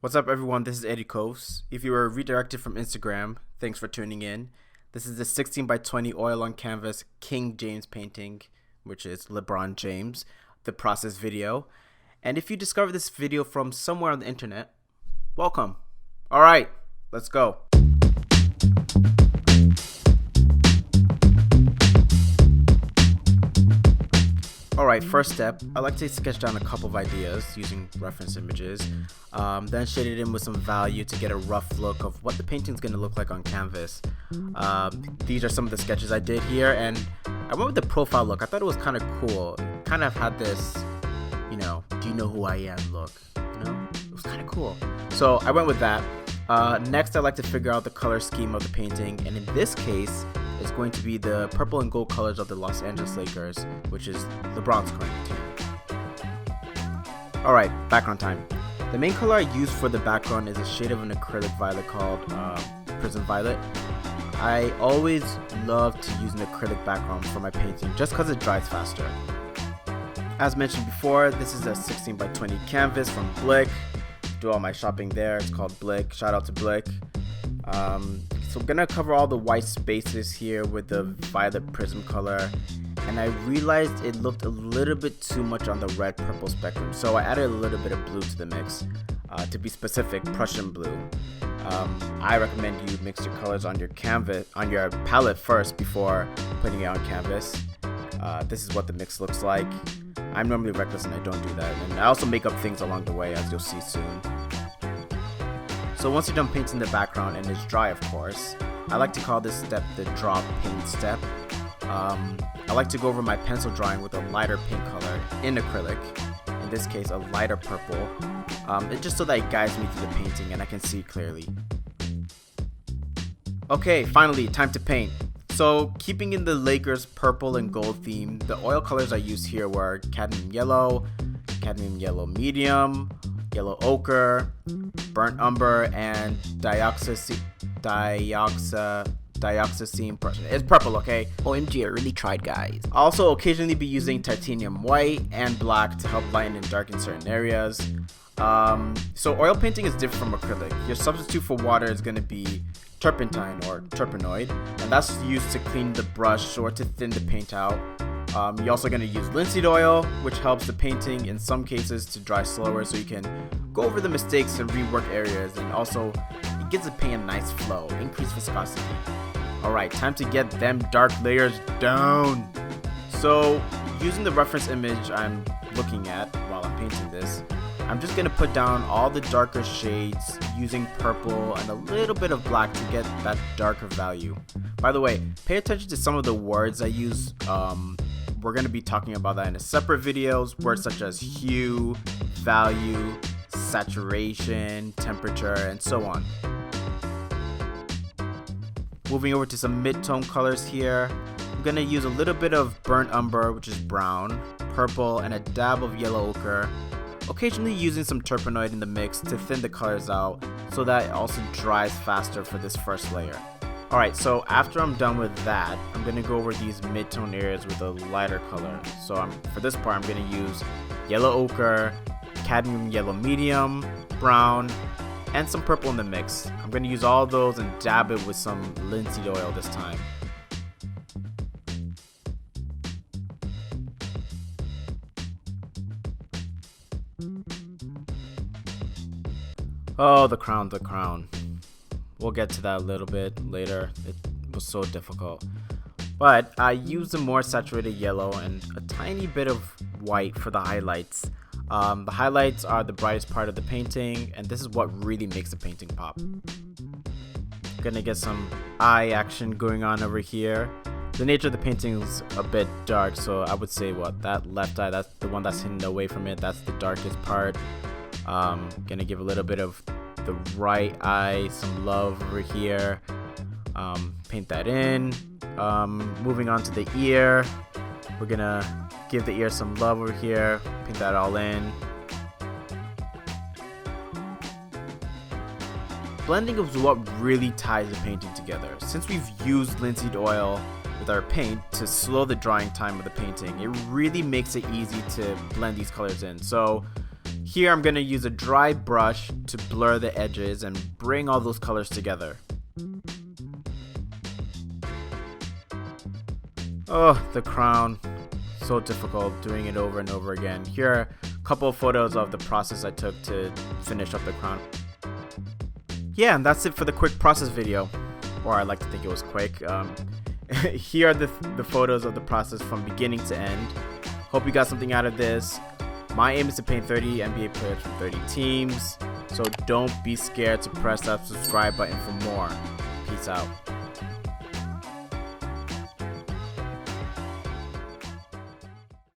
What's up, everyone? This is Eddie Coase. If you were redirected from Instagram, thanks for tuning in. This is the 16 by 20 oil on canvas King James painting, which is LeBron James, the process video. And if you discovered this video from somewhere on the internet, welcome. All right, let's go. Alright, first step, I like to sketch down a couple of ideas using reference images, then shade it in with some value to get a rough look of what the painting's going to look like on canvas. These are some of the sketches I did here, and I went with the profile look. I thought it was kind of cool. It kind of had this, do you know who I am look, It was kind of cool. So I went with that. Next, I like to figure out the color scheme of the painting, and in this case, it's going to be the purple and gold colors of the Los Angeles Lakers, which is LeBron's current team. Alright, background time. The main color I use for the background is a shade of an acrylic violet called Prism Violet. I always love to use an acrylic background for my painting just because it dries faster. As mentioned before, this is a 16 by 20 canvas from Blick. Do all my shopping there. It's called Blick. Shout out to Blick. So I'm gonna cover all the white spaces here with the violet prism color, and I realized it looked a little bit too much on the red purple spectrum, so I added a little bit of blue to the mix. To be specific, Prussian blue. I recommend you mix your colors on your palette first before putting it on canvas. This is what the mix looks like. I'm normally reckless and I don't do that, and I also make up things along the way, as you'll see soon. So once you're done painting the background, and it's dry of course, I like to call this step the draw paint step. I like to go over my pencil drawing with a lighter paint color in acrylic, in this case a lighter purple, it's just so that it guides me through the painting and I can see clearly. Okay, finally, time to paint. So keeping in the Lakers purple and gold theme, the oil colors I used here were cadmium yellow medium, yellow ochre, burnt umber, and dioxazine. It's purple, okay? OMG, I really tried, guys. I'll also occasionally be using titanium white and black to help lighten and darken certain areas. So oil painting is different from acrylic. Your substitute for water is going to be turpentine or turpenoid, and that's used to clean the brush or to thin the paint out. You're also going to use linseed oil, which helps the painting in some cases to dry slower, so you can go over the mistakes and rework areas, and also it gives the paint a nice flow, increased viscosity. Alright, time to get them dark layers down. So using the reference image I'm looking at while I'm painting this, I'm just going to put down all the darker shades using purple and a little bit of black to get that darker value. By the way, pay attention to some of the words I use. We're going to be talking about that in a separate videos. Words such as hue, value, saturation, temperature, and so on. Moving over to some mid-tone colors here. I'm going to use a little bit of burnt umber, which is brown, purple, and a dab of yellow ochre. Occasionally using some turpenoid in the mix to thin the colors out so that it also dries faster for this first layer. Alright, so after I'm done with that, I'm going to go over these mid-tone areas with a lighter color. So for this part, I'm going to use yellow ochre, cadmium yellow medium, brown, and some purple in the mix. I'm going to use all those and dab it with some linseed oil this time. Oh, the crown. We'll get to that a little bit later. It was so difficult. But I used a more saturated yellow and a tiny bit of white for the highlights. The highlights are the brightest part of the painting, and this is what really makes the painting pop. Gonna get some eye action going on over here. The nature of the painting is a bit dark, so I would say that left eye, that's the one that's hidden away from it, that's the darkest part. Gonna give a little bit of the right eye some love over here. Paint that in. Moving on to the ear, we're gonna give the ear some love over here, paint that all in. Blending is what really ties the painting together. Since we've used linseed oil with our paint to slow the drying time of the painting, it really makes it easy to blend these colors in. So Here I'm going to use a dry brush to blur the edges and bring all those colors together. Oh, the crown. So difficult doing it over and over again. Here are a couple of photos of the process I took to finish up the crown. Yeah, and that's it for the quick process video. Or I like to think it was quick. Here are the photos of the process from beginning to end. Hope you got something out of this. My aim is to paint 30 NBA players from 30 teams. So don't be scared to press that subscribe button for more. Peace out.